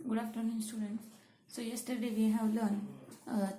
Good afternoon, students. So yesterday we have learned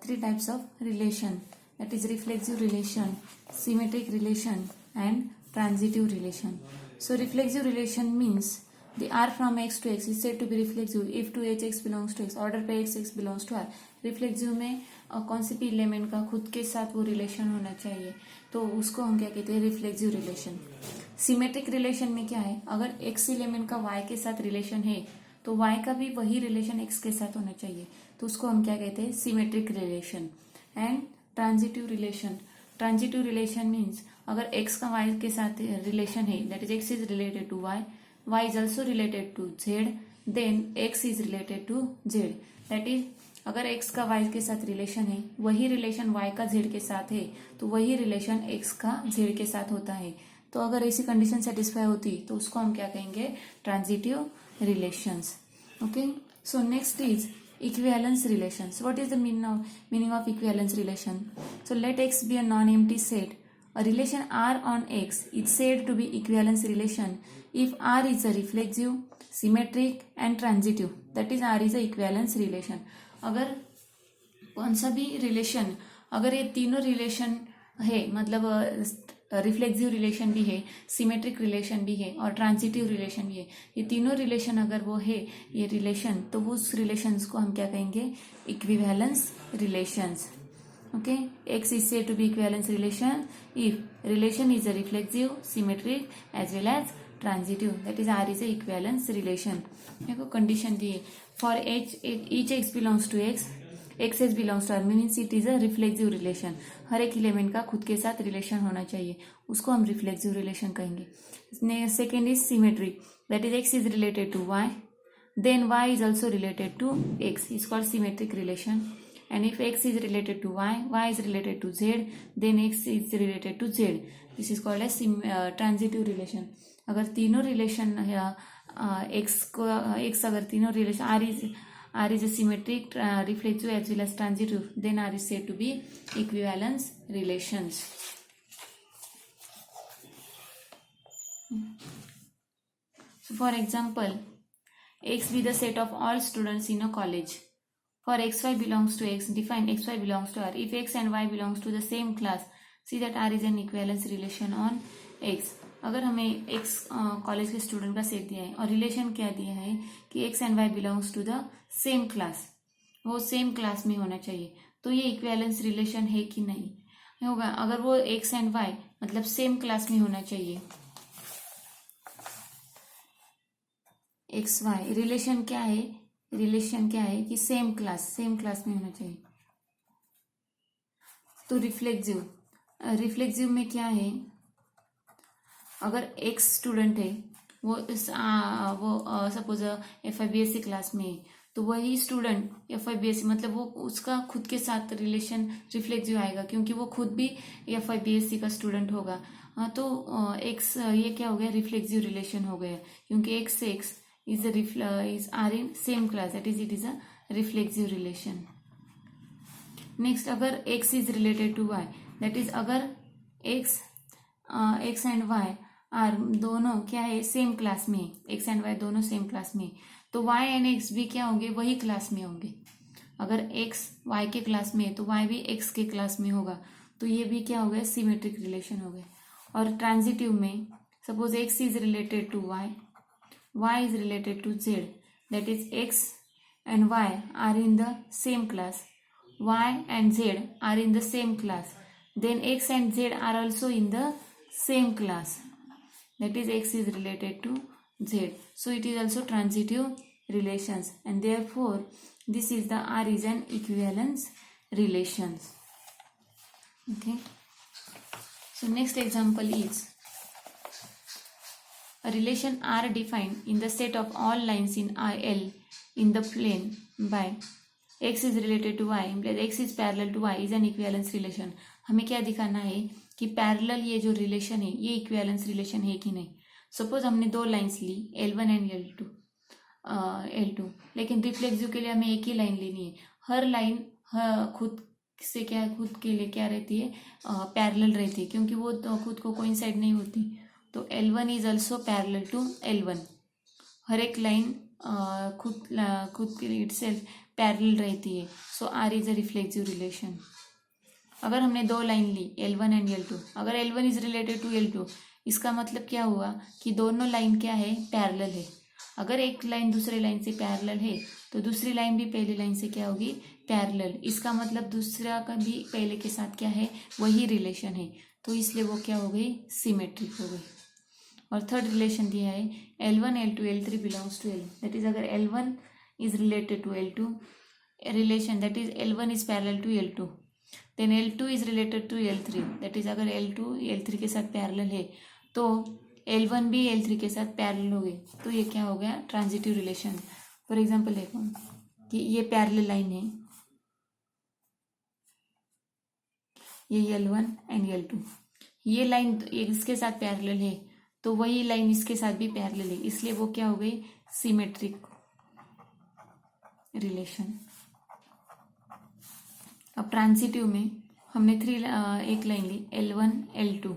three types of relation, that is reflexive relation, symmetric relation, and transitive relation. So reflexive relation means the R from X to X is said to be reflexive if to Hx belongs to X, order पे X belongs to R. reflexive में कौन से भी element का खुद के साथ वो रिलेशन होना चाहिए, तो उसको हम क्या कहते हैं, रिफ्लेक्सिव रिलेशन. सिमेट्रिक रिलेशन में क्या है, अगर एक्स एलिमेंट का वाई के साथ रिलेशन है तो वाई का भी वही रिलेशन एक्स के साथ होना चाहिए, तो उसको हम क्या कहते हैं, symmetric relation. And transitive relation, transitive relation means अगर एक्स का वाई के साथ रिलेशन है, that is X is related to Y, Y is also related to Z, then X is related to Z. That is अगर x का y के साथ relation है, वही रिलेशन y का z के साथ है, तो वही रिलेशन x का z के साथ होता है. तो अगर ऐसी कंडीशन सेटिस्फाई होती तो उसको हम क्या कहेंगे, transitive relations. Okay, so next is equivalence relations. What is the meaning of equivalence relation? So let x be a non empty set. A relation R on X is said to be equivalence relation if R is a reflexive, symmetric and transitive. That is R is a equivalence relation. अगर कौन सा भी relation, अगर ये तीनों relation है, मतलब reflexive relation भी है, सिमेट्रिक रिलेशन भी है और ट्रांजिटिव रिलेशन भी है, ये तीनों रिलेशन अगर वो है ये रिलेशन, तो वो उस रिलेशंस को हम क्या कहेंगे, equivalence relations. Okay, X is said to be equivalence relation if relation is a reflexive, symmetric as well as transitive. That is R is a equivalence relation. देखो कंडीशन दी है, for each X belongs to X, XS belongs to R means it is a reflexive relation. हर एक element का खुद के साथ relation होना चाहिए, उसको हम रिफ्लेक्सिव रिलेशन कहेंगे. Second is symmetry, that is X is related to Y, then Y is also related to X, is called symmetric relation. And if X is related to Y, Y is related to Z, then X is related to Z. This is called as transitive relation. अगर तीनों relation X अगर तीनों relation R is a symmetric, reflexive as well as transitive, then R is said to be equivalence relations. So for example, X be the set of all students in a college. For xy belongs to X, define xy belongs to R. If X and Y belongs to the same class, see that R is an equivalence relation on X. अगर हमें X college के student का set दिया है और relation क्या दिया है कि X and Y belongs to the same class, वो सेम क्लास में होना चाहिए, तो ये इक्विवेलेंस रिलेशन है कि नहीं होगा. अगर वो X and Y मतलब सेम क्लास में होना चाहिए, XY रिलेशन क्या है, रिलेशन क्या है कि सेम क्लास में होना चाहिए. तो रिफ्लेक्सिव में क्या है, अगर एक्स स्टूडेंट है, वो सपोज FIBSC क्लास में है, तो वही स्टूडेंट FIBSC मतलब वो उसका खुद के साथ रिलेशन रिफ्लेक्सिव आएगा, क्योंकि वो खुद भी FIBSC का स्टूडेंट होगा. तो एक्स ये क्या हो गया, रिफ्लेक्सिव रिलेशन हो गया, क्योंकि एक्स से x is are in same class, that is it is a reflexive relation. Next, अगर x is related to y, that is अगर x and y are दोनों क्या है, सेम क्लास में, x and y दोनों same class में, तो y and x भी क्या होंगे, वही क्लास में होंगे. अगर x y के क्लास में है तो y भी x के क्लास में होगा, तो ये भी क्या हो गया, सिमेट्रिक रिलेशन हो गया. और ट्रांजिटिव में suppose x is related to y, Y is related to Z, that is X and Y are in the same class, Y and Z are in the same class, then X and Z are also in the same class, that is X is related to Z, so it is also transitive relations, and therefore this is the R is an equivalence relations. Okay, so next example is a relation R defined in the set of all lines in L in the plane by X is related to Y implies X is parallel to Y is an equivalence relation. हमें क्या दिखाना है कि parallel ये जो relation है ये equivalence relation है कि नहीं. सपोज हमने दो lines Lee L1 and L2, लेकिन रिफ्लेक्सिव के लिए हमें एक ही लाइन लेनी है. हर लाइन खुद से क्या, खुद के लिए क्या रहती है, पैरेलल रहती है, क्योंकि वो तो खुद को कोइंसाइड नहीं होती. तो L1 is also parallel to L1, हर एक लाइन खुद इट सेल्फ पैरेलल रहती है, so R is a reflexive relation. अगर हमने दो line Lee L1 and L2, अगर L1 is related to L2, इसका मतलब क्या हुआ कि दोनों लाइन क्या है, पैरेलल है। अगर एक लाइन दूसरे लाइन से पैरेलल है तो दूसरी लाइन भी पहली लाइन से क्या होगी, पैरेलल। इसका मतलब दूसरा का भी पहले के साथ क्या है, वही रिलेशन है, तो इसलिए वो क्या हो गई, सिमेट्रिक हो गई। और थर्ड रिलेशन दिया है L1 L2 L3 belongs to L, that is अगर L1 is related to L2, relation that is L1 is parallel to L2, then L2 is related to L3, that is अगर L2 L3 के साथ parallel है तो L1 भी L3 के साथ parallel हो गई, तो ये क्या हो गया, ट्रांजिटिव रिलेशन। फॉर एग्जांपल देखो कि ये पैरेलल लाइन है, ये L1 एंड L2, ये लाइन इसके साथ पैरेलल है तो वही लाइन इसके साथ भी पैरेलल है, इसलिए वो क्या हो गई, सिमेट्रिक रिलेशन। अब ट्रांजिटिव में हमने एक लाइन ली L1 L2,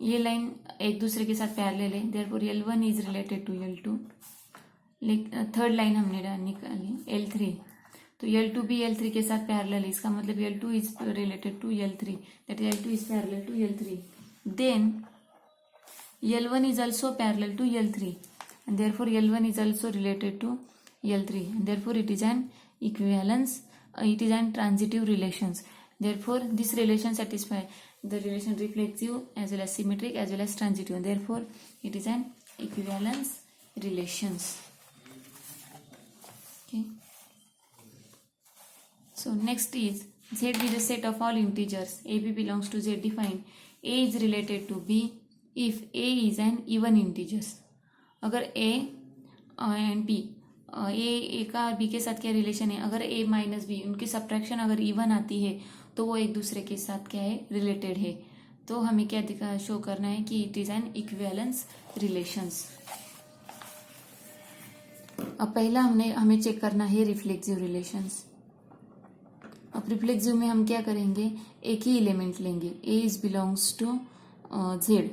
ये लाइन एक दूसरे के साथ पैरेलल है, therefore L1 is related to L2। Third line हमने निकाली L3, तो L2 भी L3 के साथ पैरेलल है, इसका मतलब L2 is related to L3, that is L2 is parallel to L3। Then L1 is also parallel to L3 and therefore L1 is also related to L3 and therefore it is an equivalence, it is an transitive relations, therefore this relation satisfy the relation reflexive as well as symmetric as well as transitive and therefore it is an equivalence relations. Okay, so next is Z is a set of all integers, AB belongs to Z, define A is related to B if A is an even integers। अगर A and B, A का और B के साथ क्या relation है, अगर A minus B उनकी subtraction अगर इवन आती है तो वो एक दूसरे के साथ क्या है, रिलेटेड है, तो हमें क्या शो करना है कि it is N equivalence relations. अब पहला हमें चेक करना है रिफ्लेक्सिव रिलेशंस। अब रिफ्लेक्सिव में हम क्या करेंगे, एक ही एलिमेंट लेंगे, A is belongs to Z।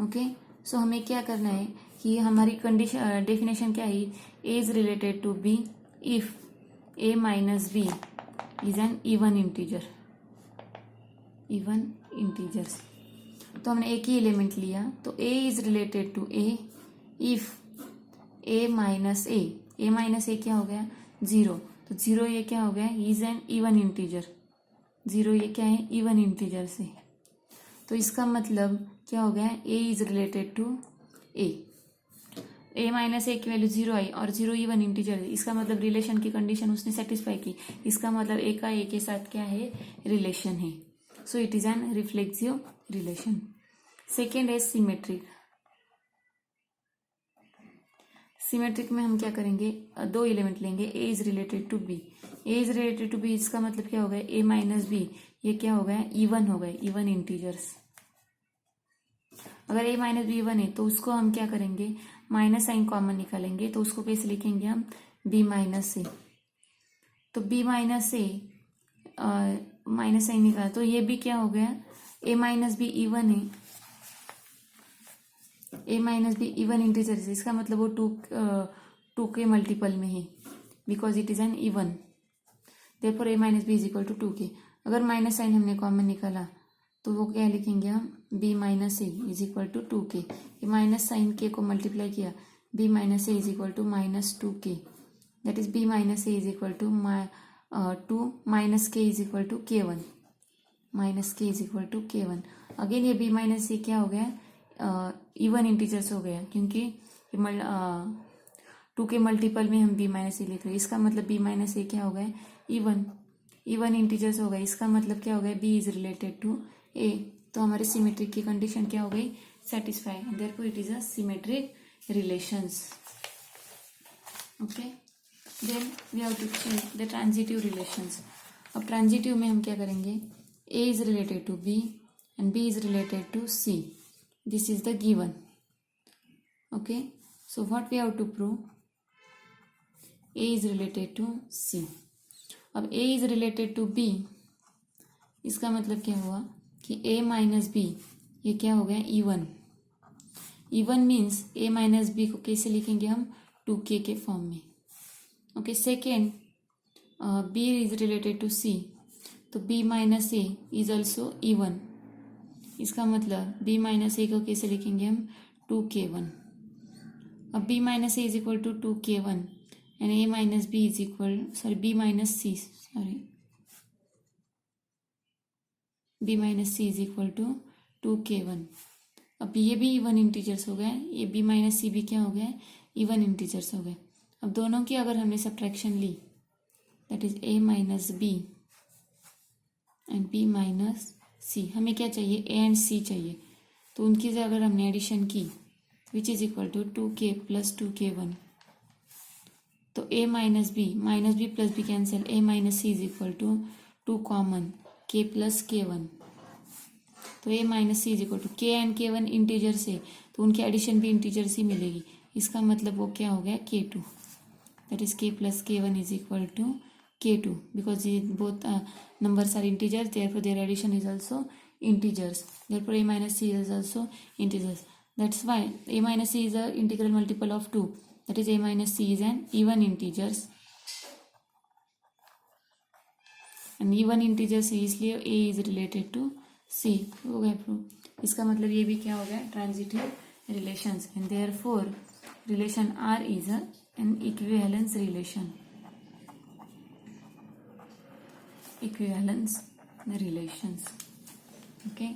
Okay, so हमें क्या करना है कि हमारी कंडीशन डेफिनेशन क्या है, A is related to B if A minus B is an even integer, even integers. तो हमने एक ही एलिमेंट लिया, तो A is related to A if A minus A क्या हो गया, 0, तो 0 ये क्या हो गया, इज एन इवन इंटीजर, 0 ये क्या है, इवन इंटीजर से, तो इसका मतलब क्या हो गया, A is related to A minus A की वैल्यू 0 आई और 0 इवन इंटीजर है, इसका मतलब रिलेशन की कंडीशन उसने सेटिस्फाई की, इसका मतलब A का A के साथ क्या है, रिलेशन है, so it is an reflexive relation. Second है सिमेट्रिक। सिमेट्रिक में हम क्या करेंगे, दो एलिमेंट लेंगे, A is related to B, A is related to B, इसका मतलब क्या हो गया, A माइनस B ये क्या हो गया, इवन हो गए, इवन इंटीजर्स। अगर A माइनस B इवन है तो उसको हम क्या करेंगे, माइनस साइन कॉमन निकालेंगे, तो उसको कैसे लिखेंगे हम, B माइनस A, तो B minus A minus sign निकाला तो ये भी क्या हो गया, A माइनस B इवन है, A minus B even integer है, इसका मतलब वो टू के मल्टीपल में है, because it is an even, therefore A minus B is equal to 2k। अगर माइनस साइन हमने कॉमन निकाला तो वो क्या लिखेंगे हम, B minus A is equal to 2k, ये माइनस साइन k को मल्टीप्लाई किया, B minus A is equal to minus 2k, that is B minus A is equal to 2 minus k is equal to k1, minus k is equal to k1। Again ये B minus A क्या हो गया, even integers हो गया, क्योंकि 2 के multiple में हम B माइनस A लिख रहे हैं, इसका मतलब B माइनस A क्या हो गया, इवन इंटीजर्स हो गए, इसका मतलब क्या हो गया, B is related to A, तो हमारे सिमेट्रिक की कंडीशन क्या हो गई, satisfy, therefore it is a symmetric relations. Okay, then we have to check the transitive relations. अब ट्रांजिटिव में हम क्या करेंगे, A is related to B and B is related to C, this is the given. Okay, so what we have to prove, A is related to C। अब A is related to B, इसका मतलब क्या हुआ कि A minus B ये क्या हो गया, even. Even means A minus B को कैसे लिखेंगे हम, 2k के फॉर्म में. Okay, second b is related to c, तो b minus A is also even. इसका मतलब b माइनस ए को कैसे लिखेंगे हम, 2k1. अब b minus A is equal to 2k1 and a minus b is equal, sorry b minus c, sorry b minus c is equal to 2k1. अब ये भी इवन इंटीजर्स हो गए, ये b माइनस c भी क्या हो गया, इवन इंटीजर्स हो गए. अब दोनों की अगर हमने सब्ट्रैक्शन ली, that is a minus b and b minus c. हमें क्या चाहिए, a एंड c चाहिए, तो उनकी से अगर हमने एडिशन की, which is equal to 2k plus 2k1, तो a minus b plus b cancel, a minus c is equal to 2 common k plus k1. तो a minus c is equal to k and k1 integer से, तो उनकी addition भी integer से मिलेगी. इसका मतलब वो क्या हो गया, k2. That is k plus k1 is equal to k2 because both numbers are integers, therefore their addition is also integers. Therefore a minus c is also integers. That's why a minus c is a integral multiple of 2. That is a minus c is an even integers. And even integers है, इसलिए a is related to c. हो गया prove. इसका मतलब ये भी क्या हो गया, transitive relations. And therefore relation R is an equivalence relation. Equivalence relations. Okay.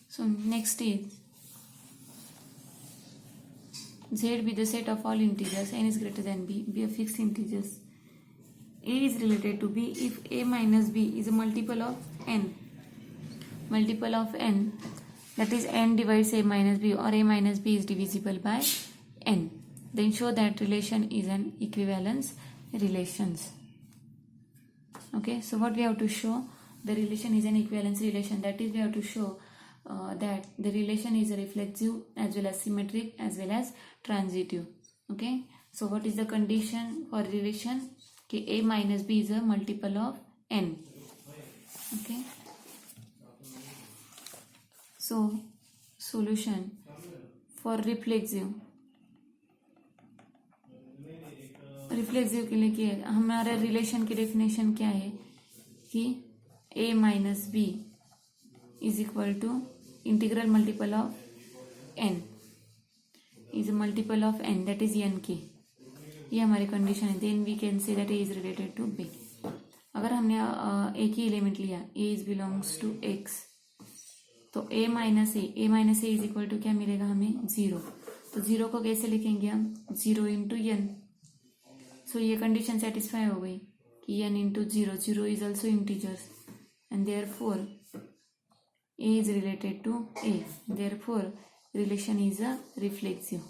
So next is Z be the set of all integers, n is greater than b, be a fixed integers. A is related to b if a minus b is a multiple of n. Multiple of n, that is n divides a minus b, or a minus b is divisible by n. Then show that relation is an equivalence relations. Okay, so what we have to show, the relation is an equivalence relation. That is, we have to show that the relation is a reflexive as well as symmetric as well as transitive. Okay, so what is the condition for relation? Okay, a minus b is a multiple of n. Okay, so solution for reflexive के लिए क्या है, हमारा relation की definition क्या है कि a minus B is equal to integral multiple of n is multiple of n, that is n K. ये हमारी कंडीशन है. Then we can say that a is related to b. अगर हमने एक ही एलिमेंट लिया, a is belongs to x, तो a minus A is equal to क्या मिलेगा हमें, 0. तो 0 को कैसे लिखेंगे हम, 0 इंटू n. सो ये कंडीशन सेटिस्फाई हो गई कि n into 0 is also integers, and therefore a is related to a. Therefore relation is a reflexive.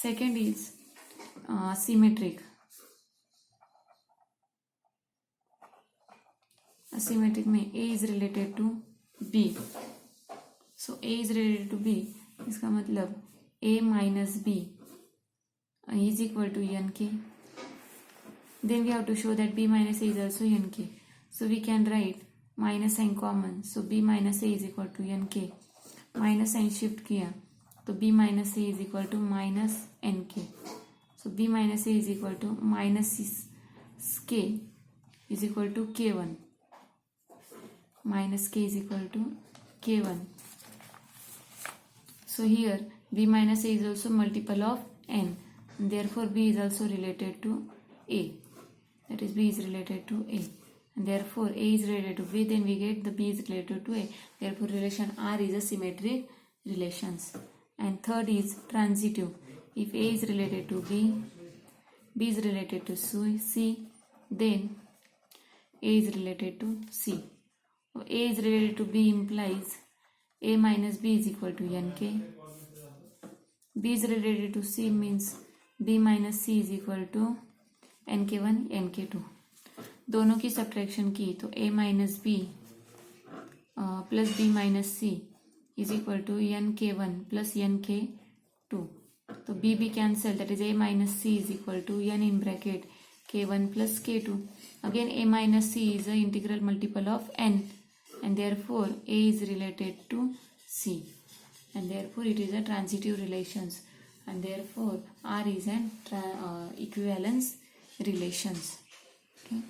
Second is symmetric. Asymmetric में a is related to b. So a is related to b, इसका मतलब a minus b is equal to nk. Then we have to show that b minus a is also nk. So we can write minus sign common. So b minus a is equal to nk. Minus sign shift किया तो b minus a is equal to minus nk. So b minus a is equal to minus k is equal to k1. Minus k is equal to k1. So here b minus a is also multiple of n. And therefore b is also related to a. That is, b is related to a, and therefore a is related to b. Then we get the b is related to a. Therefore relation R is a symmetric relations. And third is transitive. If a is related to b, b is related to c, then a is related to c. A is related to b implies a minus b is equal to nk. B is related to c means b minus c is equal to nk1 nk2. दोनों की subtraction की तो a minus B plus b minus C is equal to nk1 plus nk2. So B cancel, that is A minus C is equal to n in bracket k1 plus k2. Again A minus C is the integral multiple of n, and therefore A is related to C, and therefore it is a transitive relations, and therefore R is an equivalence relations. Okay.